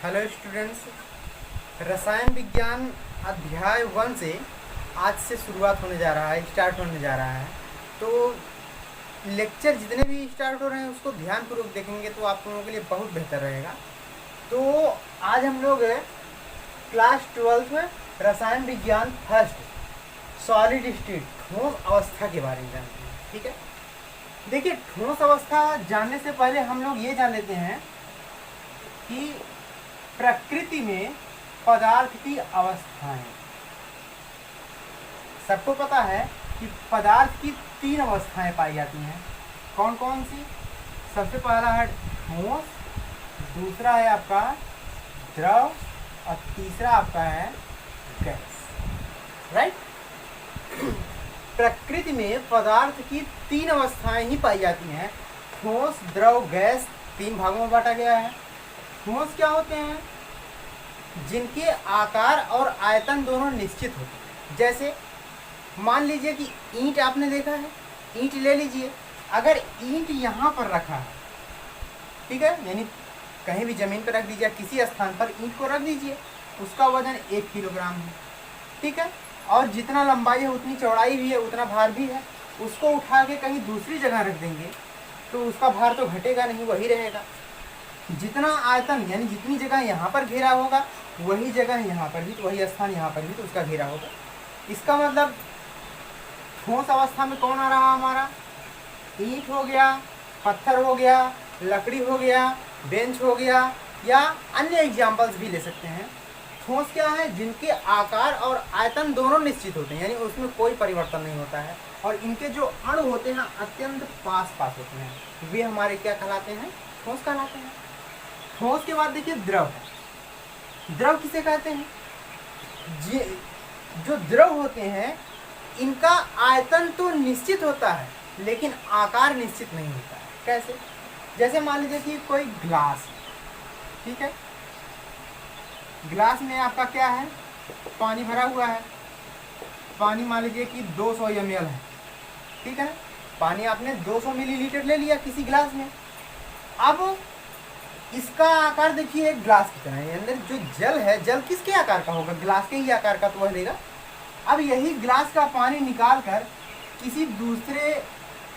Hello students, रसायन विज्ञान अध्याय 1 से आज से शुरुआत होने जा रहा है, स्टार्ट होने जा रहा है। तो लेक्चर जितने भी स्टार्ट हो रहे हैं उसको ध्यानपूर्वक देखेंगे तो आप लोगों के लिए बहुत बेहतर रहेगा। तो आज हम लोग क्लास 12 में रसायन विज्ञान फर्स्ट सॉलिड स्टेट ठोस अवस्था के बारे में जानते हैं। ठीक है, देखिए ठोस अवस्था जानने से पहले हम लोग ये जान लेते हैं कि प्रकृति में पदार्थ की अवस्थाएं। सबको पता है कि पदार्थ की 3 अवस्थाएं पाई जाती हैं। कौन कौन सी? सबसे पहला है ठोस, दूसरा है आपका द्रव और तीसरा आपका है गैस। राइट। प्रकृति में पदार्थ की 3 अवस्थाएं ही पाई जाती हैं, ठोस, द्रव, गैस। 3 भागों में बांटा गया है। ठोस क्या होते हैं? जिनके आकार और आयतन दोनों निश्चित होते हैं। जैसे मान लीजिए कि ईंट आपने देखा है, ईंट ले लीजिए। अगर ईंट यहाँ पर रखा है, ठीक है, यानी कहीं भी ज़मीन पर रख दीजिए, किसी स्थान पर ईंट को रख दीजिए, उसका वजन 1 किलोग्राम है। ठीक है, और जितना लंबाई है उतनी चौड़ाई भी है, उतना भार भी है। उसको उठा के कहीं दूसरी जगह रख देंगे तो उसका भार तो घटेगा नहीं, वही रहेगा। जितना आयतन यानी जितनी जगह यहाँ पर घेरा होगा वही जगह यहाँ पर भी, तो वही स्थान यहाँ पर भी तो उसका घेरा होगा। इसका मतलब ठोस अवस्था में कौन आ रहा हमारा? ईंट हो गया, पत्थर हो गया, लकड़ी हो गया, बेंच हो गया, या अन्य एग्जाम्पल्स भी ले सकते हैं। ठोस क्या है? जिनके आकार और आयतन दोनों निश्चित होते हैं, यानी उसमें कोई परिवर्तन नहीं होता है, और इनके जो अणु होते हैं अत्यंत पास पास होते हैं, वे हमारे क्या कहलाते हैं? ठोस कहलाते हैं। ठोस के बाद देखिए द्रव। द्रव किसे कहते हैं? जो द्रव होते हैं इनका आयतन तो निश्चित होता है लेकिन आकार निश्चित नहीं होता है। कैसे? जैसे मान लीजिए कि कोई ग्लास, ठीक है, ग्लास में आपका क्या है? पानी भरा हुआ है। पानी मान लीजिए कि 200 ml है, ठीक है। पानी आपने 200 मिलीलीटर ले लिया किसी ग्लास में। अब इसका आकार देखिए एक ग्लास की तरह है। अंदर जो जल है, जल किसके आकार का होगा? ग्लास के ही आकार का तो वह लेगा। अब यही ग्लास का पानी निकाल कर किसी दूसरे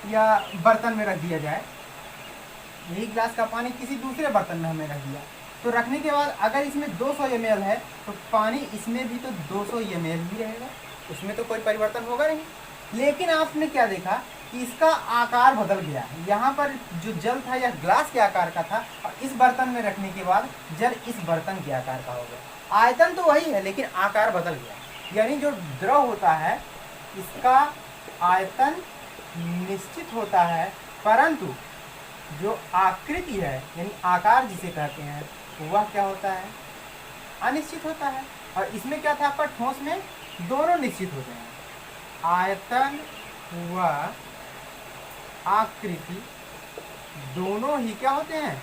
या बर्तन में रख दिया जाए, यही ग्लास का पानी किसी दूसरे बर्तन में हमने रख दिया, तो रखने के बाद अगर इसमें 200 ml है तो पानी इसमें भी तो 200 ml ही रहेगा, उसमें तो कोई परिवर्तन होगा नहीं। लेकिन आपने क्या देखा कि इसका आकार बदल गया। यहाँ पर जो जल था यह ग्लास के आकार का था, और इस बर्तन में रखने के बाद जल इस बर्तन के आकार का हो गया। आयतन तो वही है लेकिन आकार बदल गया। यानी जो द्रव होता है इसका आयतन निश्चित होता है, परंतु जो आकृति है यानी आकार जिसे कहते हैं वह क्या होता है? अनिश्चित होता है। और इसमें क्या था आपका? ठोस में दोनों निश्चित होते हैं, आयतन व आकृति दोनों ही क्या होते हैं?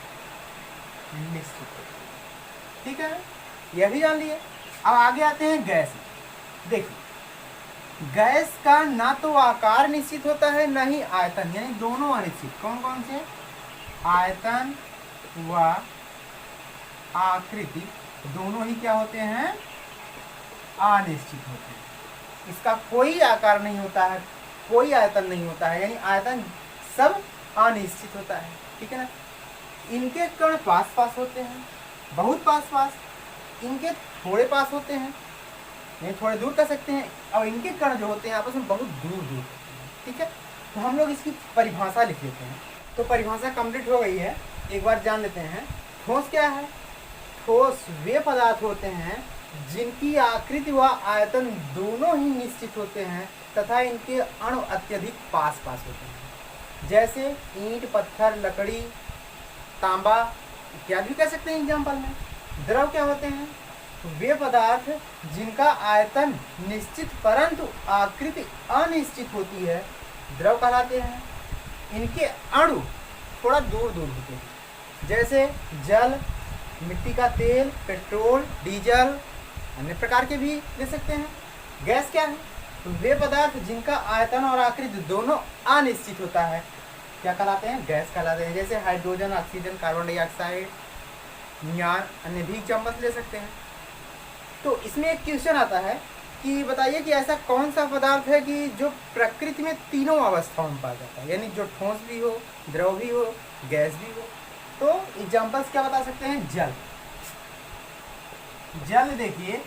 निश्चित होते हैं। ठीक है, यह भी जान लिए। अब आगे आते हैं गैस। देखिए गैस का ना तो आकार निश्चित होता है ना ही आयतन, यानी दोनों अनिश्चित। कौन कौन से? आयतन व आकृति दोनों ही क्या होते हैं? अनिश्चित होते हैं। इसका कोई आकार नहीं होता है, कोई आयतन नहीं होता है, यानी आयतन सब अनिश्चित होता है। ठीक है ना। इनके कण पास पास होते हैं, बहुत पास पास। इनके थोड़े पास होते हैं, नहीं थोड़े दूर कर सकते हैं, और इनके कण जो होते हैं आपस में बहुत दूर दूर होते हैं। ठीक है, तो हम लोग इसकी परिभाषा लिख लेते हैं। तो परिभाषा कंप्लीट हो गई है, एक बार जान लेते हैं। ठोस क्या है? ठोस वे पदार्थ होते हैं जिनकी आकृति व आयतन दोनों ही निश्चित होते हैं तथा इनके अणु अत्यधिक पास पास होते हैं। जैसे ईंट, पत्थर, लकड़ी, तांबा इत्यादि कह सकते हैं एग्जाम्पल में। द्रव क्या होते हैं? वे पदार्थ जिनका आयतन निश्चित परंतु आकृति अनिश्चित होती है, द्रव कहलाते हैं। इनके अणु थोड़ा दूर दूर होते हैं, जैसे जल, मिट्टी का तेल, पेट्रोल, डीजल, अन्य प्रकार के भी ले सकते हैं। गैस क्या है? तो वे पदार्थ जिनका आयतन और आकृति दोनों अनिश्चित होता है क्या कहलाते हैं? गैस कहलाते हैं। जैसे हाइड्रोजन, ऑक्सीजन, कार्बन डाइऑक्साइड, या अन्य भी एग्जाम्पल्स ले सकते हैं। तो इसमें एक क्वेश्चन आता है कि बताइए कि ऐसा कौन सा पदार्थ है कि जो प्रकृति में तीनों अवस्थाओं में पाया जाता है, यानी जो ठोस भी हो, द्रव भी हो, गैस भी हो। तो एग्जाम्पल्स क्या बता सकते हैं? जल। जल देखिए,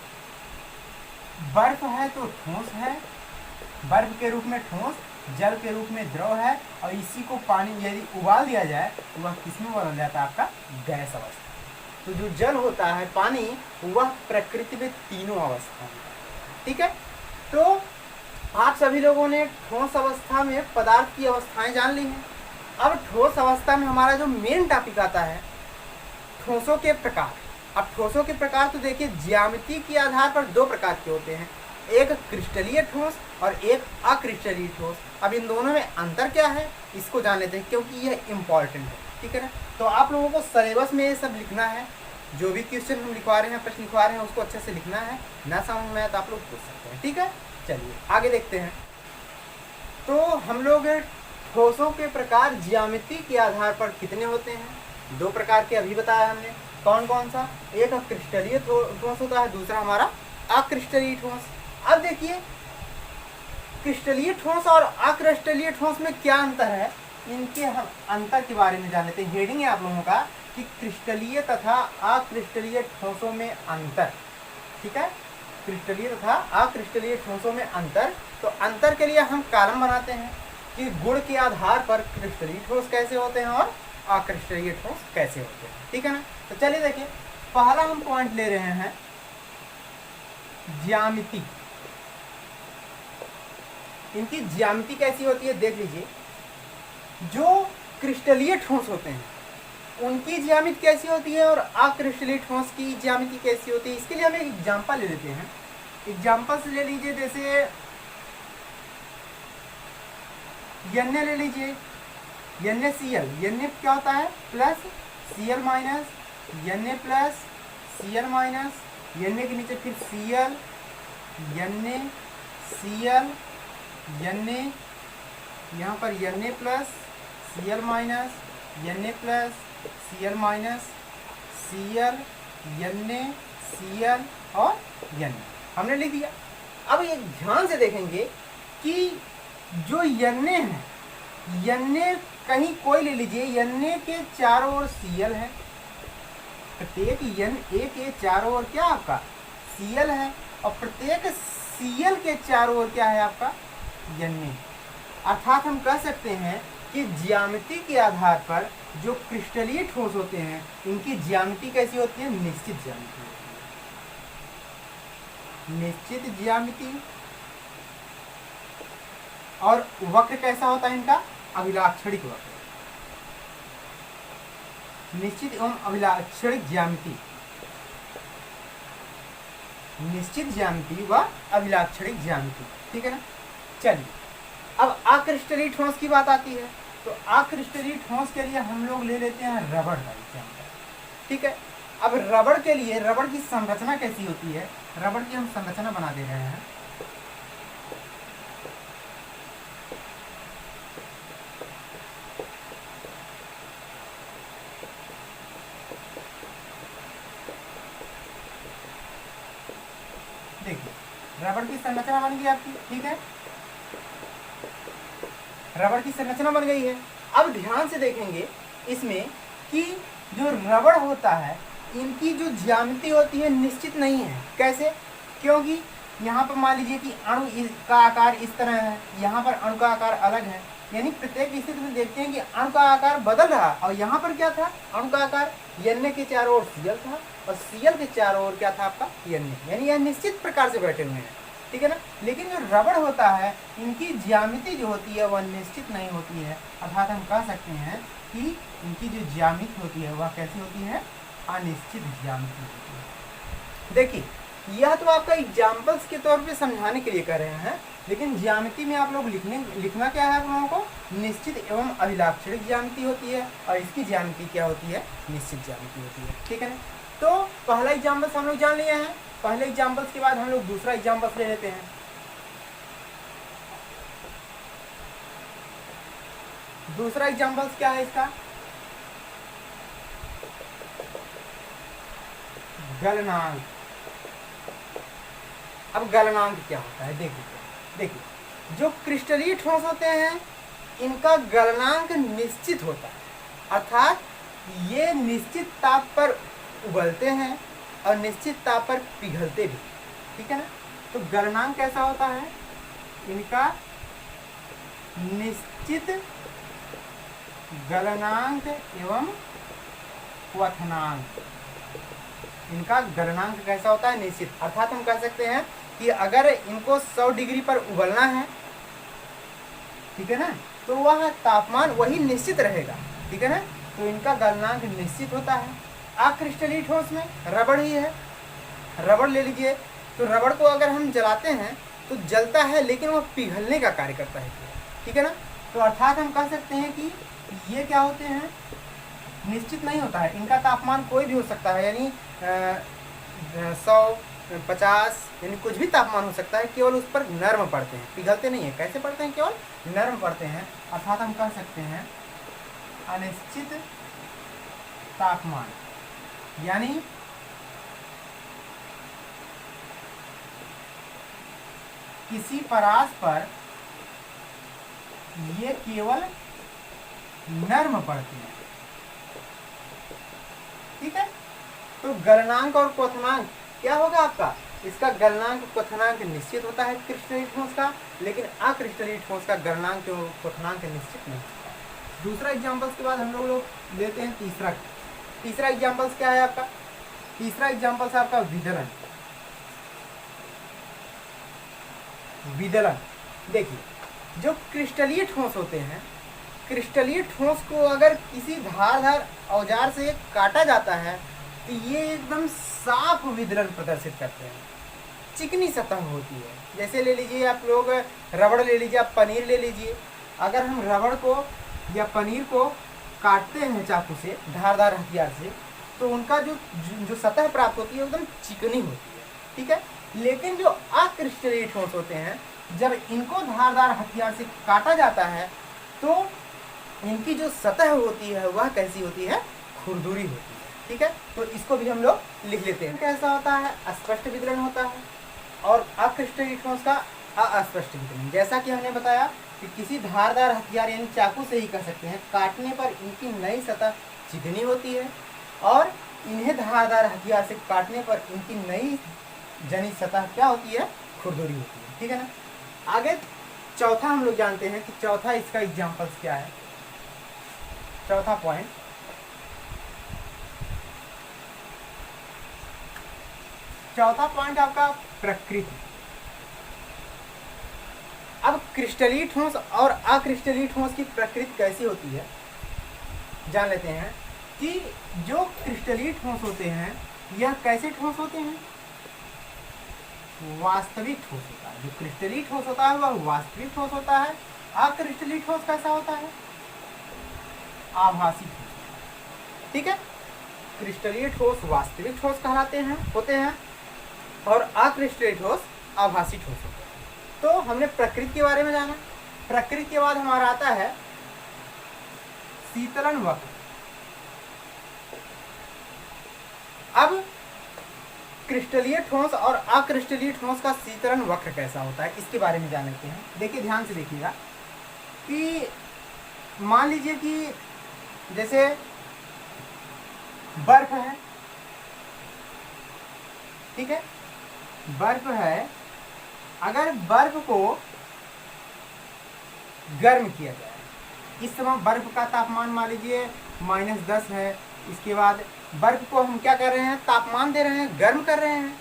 बर्फ है तो ठोस है, बर्फ के रूप में ठोस, जल के रूप में द्रव है, और इसी को पानी यदि उबाल दिया जाए तो वह किसमें बदल जाता है? आपका गैस अवस्था। तो जो जल होता है, पानी, वह प्रकृति में तीनों अवस्था में। ठीक है, तो आप सभी लोगों ने ठोस अवस्था में पदार्थ की अवस्थाएं जान ली हैं। अब ठोस अवस्था में हमारा जो मेन टॉपिक आता है, ठोसों के प्रकार। अब ठोसों के प्रकार तो देखिए, ज्यामिति के आधार पर दो प्रकार के होते हैं, एक क्रिस्टलीय ठोस और एक अक्रिस्टलीय ठोस। अब इन दोनों में अंतर क्या है, इसको जान लेते हैं, क्योंकि यह इम्पॉर्टेंट है। ठीक है ना, तो आप लोगों को सिलेबस में ये सब लिखना है। जो भी क्वेश्चन हम लिखवा रहे हैं, प्रश्न लिखवा रहे हैं, उसको अच्छे से लिखना है। ना समझ में आए तो आप लोग पूछ सकते हैं। ठीक है, चलिए आगे देखते हैं। तो हम लोग ठोसों के प्रकार ज्यामिति के आधार पर कितने होते हैं? दो प्रकार के अभी बताया हमने। कौन कौन सा? एक क्रिस्टलीय ठोस होता है, दूसरा हमारा अक्रिस्टलीय ठोस। अब देखिए, क्रिस्टलीय ठोस और अक्रिस्टलीय ठोस में क्या अंतर है, इनके हम अंतर के बारे में जान लेते हैं। हेडिंग है आप लोगों का कि क्रिस्टलीय तथा अक्रिस्टलीय ठोसों में अंतर। ठीक है, क्रिस्टलीय तथा अक्रिस्टलीय ठोसों में अंतर। तो अंतर के लिए हम कॉलम बनाते हैं कि गुण के आधार पर क्रिस्टलीय ठोस कैसे होते हैं और अक्रिस्टलीय ठोस कैसे होते हैं। ठीक है ना, तो चलिए देखिए, पहला हम पॉइंट ले रहे हैं ज्यामिति। इनकी ज्यामिति कैसी होती है देख लीजिए। जो क्रिस्टलीय ठोस होते हैं उनकी ज्यामिति कैसी होती है और अक्रिस्टलीय ठोस की ज्यामिति कैसी होती है, इसके लिए हम एक एग्जांपल ले लेते हैं। एग्जांपल्स ले लीजिए, जैसे Na ले लीजिए, NaCl। Na क्या होता है? Plus Cl minus, Na plus Cl minus, Na के नीचे फिर Cl, NaCl, Na, यहाँ पर Na plus Cl minus, Na plus Cl minus, Cl, NaCl और Na हमने लिख दिया। अब ये ध्यान से देखेंगे कि जो Na है, Na कहीं कोई ले लीजिए, Na के चारों ओर Cl है, प्रत्येक Na के चारों ओर क्या आपका Cl है, और प्रत्येक Cl के चारों ओर क्या है आपका Na। अर्थात हम कह सकते हैं कि ज्यामिति के आधार पर जो क्रिस्टलीय ठोस होते हैं, इनकी ज्यामिति कैसी होती है? निश्चित ज्यामिति होती है, निश्चित ज्यामिति। और वक्र कैसा होता है इनका? अभिलाक्षणिक वक्र। निश्चित एवं अभिलाक्षणिक ज्यामिति, निश्चित ज्यामिति व अभिलाक्षणिक ज्यामिति। ठीक है ना, चलिए अब अक्रिस्टलीय ठोस की बात आती है। तो अक्रिस्टलीय ठोस के लिए हम लोग ले लेते हैं रबड़ का एग्जाम्पल। ठीक है, अब रबड़ के लिए, रबड़ की संरचना कैसी होती है, रबड़ की हम संरचना बना दे रहे हैं। देखिए, रबड़ की संरचना बन गई आपकी। ठीक है, रबड़ की संरचना बन गई है। अब ध्यान से देखेंगे इसमें कि जो रबड़ होता है, इनकी जो ज्यामिति होती है निश्चित नहीं है। कैसे? क्योंकि यहाँ पर मान लीजिए कि अणु का आकार इस तरह है, यहाँ पर अणु का आकार अलग है, यानी प्रत्येक स्थिति में देखते हैं कि अणु का आकार बदल रहा। और यहाँ पर क्या था? अणु का आकार Na के चारों ओर Cl था और Cl के चारों ओर क्या था आपका Na, यानी यह निश्चित प्रकार से बैठे हुए हैं। ठीक है ना, लेकिन जो रबड़ होता है, इनकी ज्यामिति जो होती है वह निश्चित नहीं होती है। अर्थात हम कह सकते हैं कि इनकी जो ज्यामिति होती है वह कैसी होती है? अनिश्चित ज्यामिति होती है। देखिए, यह तो आपका एग्जाम्पल्स के तौर पे समझाने के लिए कर रहे हैं, लेकिन ज्यामिति में आप लोग लिखना क्या है आप लोगों को? निश्चित एवं अभिलाक्षणिक ज्यामिति होती है, और इसकी ज्यामिति क्या होती है? निश्चित ज्यामिति होती है। ठीक है ना, तो पहला एग्जाम्पल्स हम लोग जान लिए हैं। पहले एग्जाम्पल्स के बाद हम लोग दूसरा एग्जाम्पल्स ले लेते हैं। दूसरा एग्जाम्पल्स क्या है इसका? गलनांक। अब गलनांक क्या होता है देखिए, जो क्रिस्टलीय ठोस होते हैं इनका गलनांक निश्चित होता है, अर्थात ये निश्चित ताप पर उबलते हैं और निश्चित ताप पर पिघलते भी, ठीक है ना। तो गलनांक कैसा होता है, इनका निश्चित गलनांक एवं क्वथनांक, इनका गलनांक कैसा होता है, निश्चित। अर्थात हम कह सकते हैं कि अगर इनको 100 डिग्री पर उबलना है, ठीक है ना, तो वह तापमान वही निश्चित रहेगा, ठीक है ना। तो इनका गलनांक निश्चित होता है। अक्रिस्टलीय ठोस में रबड़ ही है, रबड़ ले लीजिए, तो रबड़ को अगर हम जलाते हैं तो जलता है लेकिन वह पिघलने का कार्य करता है, ठीक है ना। तो अर्थात हम कह सकते हैं कि ये क्या होते हैं, निश्चित नहीं होता है, इनका तापमान कोई भी हो सकता है, यानी 100, 50 यानी कुछ भी तापमान हो सकता है, केवल उस पर नर्म पड़ते हैं, पिघलते नहीं है। कैसे पड़ते हैं, केवल नर्म पड़ते हैं। अर्थात हम कह सकते हैं अनिश्चित तापमान, यानी किसी परास पर ये केवल नर्म पड़ते हैं, ठीक है। तो गलनांक और क्वथनांक क्या होगा आपका, इसका गलनांक क्वथनांक निश्चित होता है क्रिस्टलीय ठोस का, लेकिन अक्रिस्टलीय ठोस का गलनांक और क्वथनांक निश्चित नहीं होता है। दूसरा एग्जाम्पल्स के बाद हम लोग लेते हैं तीसरा एग्जाम्पल्स क्या है आपका, तीसरा एग्जाम्पल्स आपका विदलन। देखिए, जो क्रिस्टलीय ठोस होते हैं, क्रिस्टलीय ठोस को अगर किसी धारदार औजार से काटा जाता है तो ये एकदम साफ विदलन प्रदर्शित करते हैं, चिकनी सतह होती है। जैसे ले लीजिए आप लोग रबड़ ले लीजिए, आप पनीर ले लीजिए, अगर हम रबड़ को या पनीर को काटते हैं चाकू से, धारदार हथियार से, तो उनका जो सतह प्राप्त होती है एकदम चिकनी होती है, ठीक है। लेकिन जो अक्रिस्टलीय ठोस होते हैं, जब इनको धारदार हथियार से काटा जाता है तो इनकी जो सतह होती है वह कैसी होती है, खुरदुरी होती है, ठीक है। तो इसको भी हम लोग लिख लेते हैं। कैसा होता है, अस्पष्ट विदलन होता है, और अक्रिस्टलीय ठोस का अस्पष्ट विदलन। जैसा कि हमने बताया कि किसी धारदार हथियार यानी चाकू से ही कह सकते हैं, काटने पर इनकी नई सतह चिकनी होती है और इन्हें धारदार हथियार से काटने पर इनकी नई जनित सतह क्या होती है, खुरदुरी होती है, ठीक है ना। आगे चौथा हम लोग जानते हैं कि चौथा इसका एग्जाम्पल्स क्या है। चौथा पॉइंट, आपका प्रकृति। अब क्रिस्टलीय ठोस और अक्रिस्टलीय ठोस की प्रकृति कैसी होती है जान लेते हैं कि जो क्रिस्टलीय ठोस होते हैं यह कैसे ठोस होते हैं, वास्तविक ठोस होता है। जो क्रिस्टलीय ठोस होता है वह वास्तविक ठोस होता है। अक्रिस्टलीय ठोस कैसा होता है, आभासी ठोस, ठीक है। क्रिस्टलीय ठोस वास्तविक ठोस कहलाते हैं, होते हैं, और अक्रिस्टलीय ठोस आभासी ठोस होते हैं। तो हमने प्रकृति के बारे में जाना। प्रकृति के बाद हमारा आता है शीतलन वक्र। अब क्रिस्टलीय ठोस और अक्रिस्टलीय ठोस का शीतलन वक्र कैसा होता है इसके बारे में जान लेते हैं। देखिए, ध्यान से देखिएगा कि मान लीजिए कि जैसे बर्फ है, ठीक है, बर्फ है, अगर बर्फ को गर्म किया जाए, इस समय बर्फ का तापमान मान लीजिए -10 है, इसके बाद बर्फ को हम क्या कर रहे हैं, तापमान दे रहे हैं, गर्म कर रहे हैं।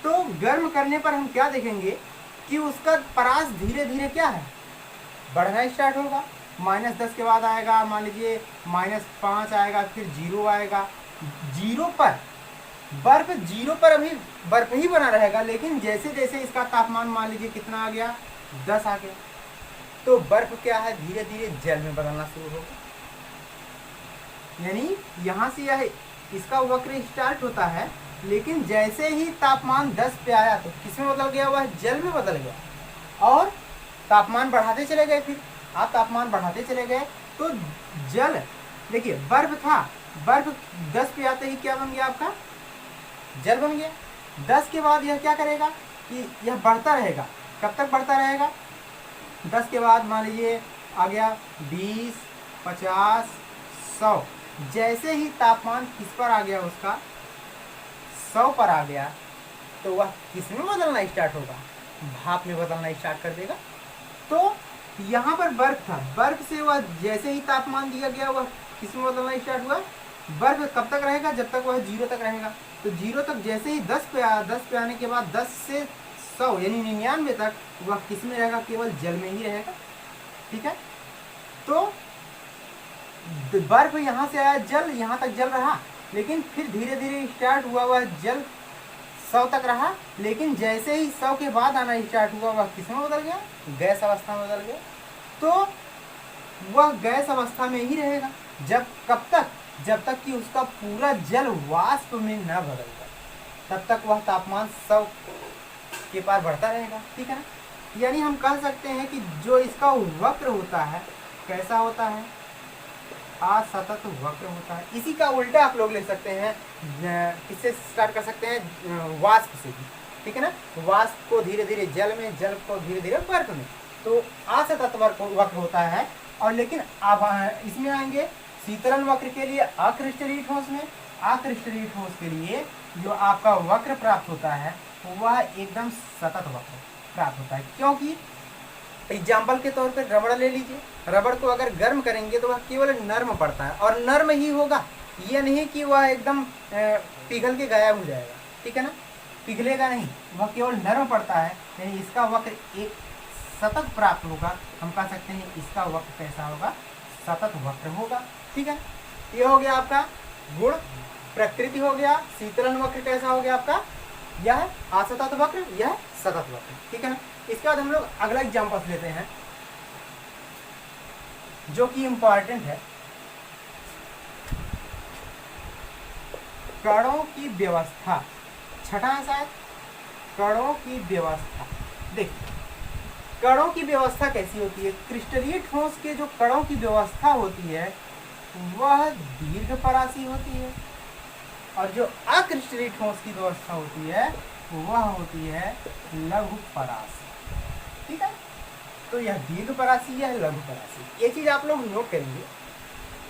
तो गर्म करने पर हम क्या देखेंगे कि उसका परास धीरे धीरे क्या है, बढ़ना स्टार्ट होगा। -10 के बाद आएगा मान लीजिए -5 आएगा, फिर 0 आएगा। 0 पर बर्फ, 0 पर अभी बर्फ ही बना रहेगा, लेकिन जैसे जैसे इसका तापमान मान लीजिए कितना आ गया, 10 आ गया, तो बर्फ क्या है, धीरे धीरे जल में बदलना शुरू होगा। यानी यहाँ से यह इसका वक्र स्टार्ट होता है, लेकिन जैसे ही तापमान 10 पे आया तो किसमें बदल गया, वह जल में बदल गया, और तापमान बढ़ाते चले गए। फिर आप तापमान बढ़ाते चले गए तो जल, देखिए बर्फ था, बर्फ 10 पे आते ही क्या बन गया आपका जल बन गया। 10 के बाद यह क्या करेगा कि यह बढ़ता रहेगा। कब तक बढ़ता रहेगा? 10 के बाद मान लीजिए आ गया 20, 50, 100। जैसे ही तापमान किस पर आ गया, उसका 100 पर आ गया, तो वह किस में बदलना स्टार्ट होगा? भाप में बदलना स्टार्ट कर देगा। तो यहाँ पर बर्फ था, बर्फ से वह जैसे ही तापमान दिया गया वह किस में बदलना स्टार्ट हुआ? बर्फ कब तक रहेगा? जब तक वह 0 तक रहेगा। तो 0 तक जैसे ही 10 पे आने के बाद 10 से 100 यानी 99 तक वह किस में रहेगा? केवल जल में ही रहेगा। ठीक है, तो बर्फ यहाँ से आया, जल यहाँ तक जल रहा, लेकिन फिर धीरे धीरे स्टार्ट हुआ वह जल 100 तक रहा, लेकिन जैसे ही 100 के बाद आना स्टार्ट हुआ वह किस में बदल गया? गैस अवस्था में बदल गया। तो वह गैस अवस्था में ही रहेगा कब तक? जब तक कि उसका पूरा जल वाष्प में न बदल जाए, तब तक वह तापमान 100 के पार बढ़ता रहेगा। ठीक है ना? यानी हम कह सकते हैं कि जो इसका वक्र होता है, कैसा होता है? असतत वक्र होता है। इसी का उल्टा आप लोग ले सकते हैं, इससे स्टार्ट कर सकते हैं वाष्प से भी। ठीक है ना? वाष्प को धीरे धीरे जल में, जल को धीरे धीरे बर्फ में, तो असतत वक्र होता है। और लेकिन अब इसमें आएंगे शीतलन वक्र के लिए, अक्रिस्टलीय ठोस में। अक्रिस्टलीय ठोस के लिए जो आपका वक्र प्राप्त होता है वह एकदम सतत वक्र प्राप्त होता है। क्योंकि एग्जाम्पल के तौर पर रबड़ ले लीजिए, रबड़ को अगर गर्म करेंगे तो वह केवल नर्म पड़ता है, और नर्म ही होगा, ये नहीं कि वह एकदम पिघल के गायब हो जाएगा। ठीक है ना? पिघलेगा नहीं, वह केवल नर्म पड़ता है, यानी इसका वक्र एक सतत प्राप्त होगा। हम कह सकते हैं इसका वक्र कैसा होगा? सतत वक्र होगा। ठीक है, ये हो गया आपका गुण। प्रकृति हो गया। शीतलन वक्र कैसा हो गया आपका? यह असतत वक्र, यह सतत वक्र। ठीक है ना? इसके बाद हम लोग अगला एग्जाम्पल लेते हैं जो कि इम्पॉर्टेंट है, कणों की व्यवस्था। छठा है शायद, कणों की व्यवस्था। देखिए कणों की व्यवस्था कैसी होती है? क्रिस्टलीय ठोस के जो कणों की व्यवस्था होती है वह दीर्घ परासी होती है, और जो अक्रिस्टलीय ठोस की व्यवस्था होती है वह होती है लघु परासी। ठीक है, तो यह दीर्घ परासी, यह लघु परासी। ये चीज आप लोग नोट करेंगे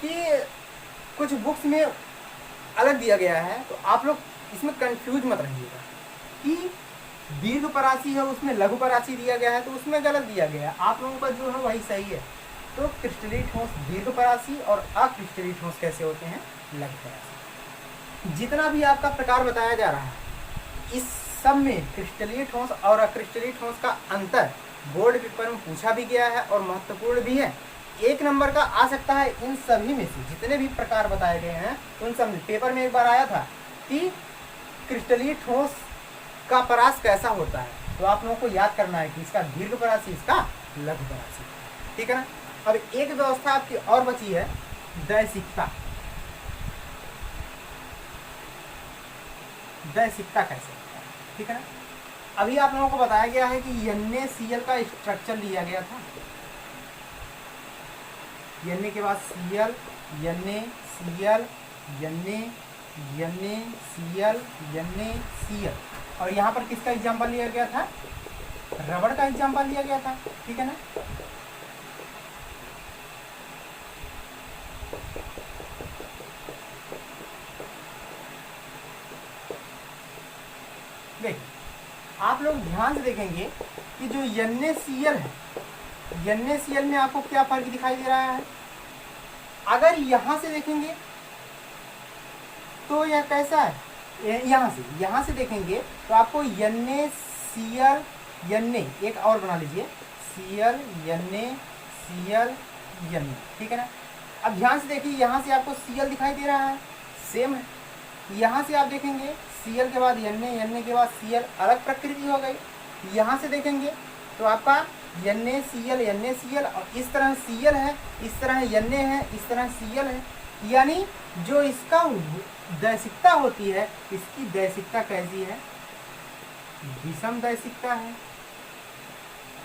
कि कुछ बुक्स में अलग दिया गया है, तो आप लोग इसमें कंफ्यूज मत रहिएगा कि दीर्घ परासी है उसमें लघु परासी दिया गया है तो उसमें गलत दिया गया है। आप लोगों का जो है वही सही है। तो क्रिस्टलीय ठोस दीर्घ परासी और अक्रिस्टलीय ठोस कैसे होते हैं? लघु परासी। जितना भी आपका प्रकार बताया जा रहा है, इस सब में क्रिस्टलीय ठोस और अक्रिस्टलीय ठोस का अंतर बोर्ड पेपर में पूछा भी गया है और महत्वपूर्ण भी है। 1 नंबर का आ सकता है इन सभी में से, जितने भी प्रकार बताए गए हैं उन सब में। पेपर में एक बार आया था कि क्रिस्टलीय ठोस का परास कैसा होता है, तो आप लोगों को याद करना है कि इसका दीर्घ परासी, इसका लघु परासी। ठीक है ना? अब एक व्यवस्था आपकी और बची है, दैशिकता। दैशिकता कैसे होता है? ठीक है ना? अभी आप लोगों को बताया गया है कि NaCl का स्ट्रक्चर लिया गया था। Na के बाद Cl, NaCl, NaCl, NaCl, और यहाँ पर किसका एग्जाम्पल लिया गया था? रबड़ का एग्जाम्पल लिया गया था। ठीक है ना? देखिए आप लोग ध्यान से देखेंगे कि जो NaCl है, NaCl में आपको क्या फर्क दिखाई दे रहा है? अगर यहाँ से देखेंगे तो यह कैसा है? यहाँ से देखेंगे तो आपको NaCl, Na एक और बना लीजिए, Cl, NaCl, Na। ठीक है ना? अब ध्यान से देखिए, यहाँ से आपको Cl दिखाई दे रहा है, सेम है। यहाँ से आप देखेंगे Cl के बाद Na के बाद Cl, अलग प्रकृति हो गई। यहाँ से देखेंगे तो आपका NaCl, और इस तरह Cl है, इस तरह Na है, इस तरह Cl है। यानी जो इसका दैशिकता होती है, इसकी दैशिकता कैसी है? विषम दैशिकता है।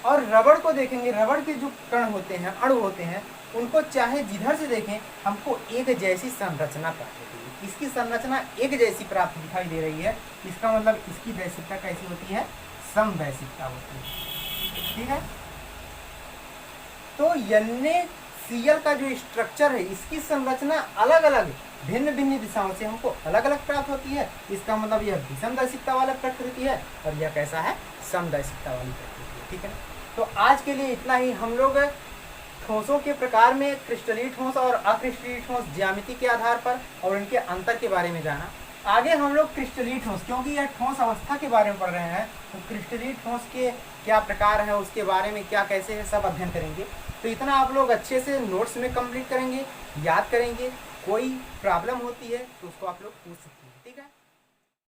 और रबड़ को देखेंगे, रबड़ के जो कण होते हैं, अणु होते हैं, उनको चाहे जिधर से देखें हमको एक जैसी संरचना प्राप्त होती है। इसकी संरचना एक जैसी प्राप्त दिखाई दे रही है, इसका मतलब इसकी वैशिकता कैसी होती है, समवैशिकता होती है। ठीक है, तो NaCl का जो स्ट्रक्चर है इसकी संरचना अलग अलग भिन्न भिन्न दिशाओं से हमको अलग अलग प्राप्त होती है। इसका मतलब यह विषमदैशिकता वाला प्रकृति है और यह कैसा है, समदैशिकता वाली प्रकृति है। ठीक है, तो आज के लिए इतना ही। हम लोग ठोसों के प्रकार में क्रिस्टलीय ठोस और अक्रिस्टलीय ठोस ज्यामिति के आधार पर और इनके अंतर के बारे में जाना। आगे हम लोग क्रिस्टलीय ठोस, क्योंकि यह ठोस अवस्था के बारे में पढ़ रहे हैं, तो क्रिस्टलीय ठोस के क्या प्रकार है, उसके बारे में क्या कैसे है, सब अध्ययन करेंगे। तो इतना आप लोग अच्छे से नोट्स में कंप्लीट करेंगे, याद करेंगे। कोई प्रॉब्लम होती है तो उसको आप लोग पूछ सकते हैं।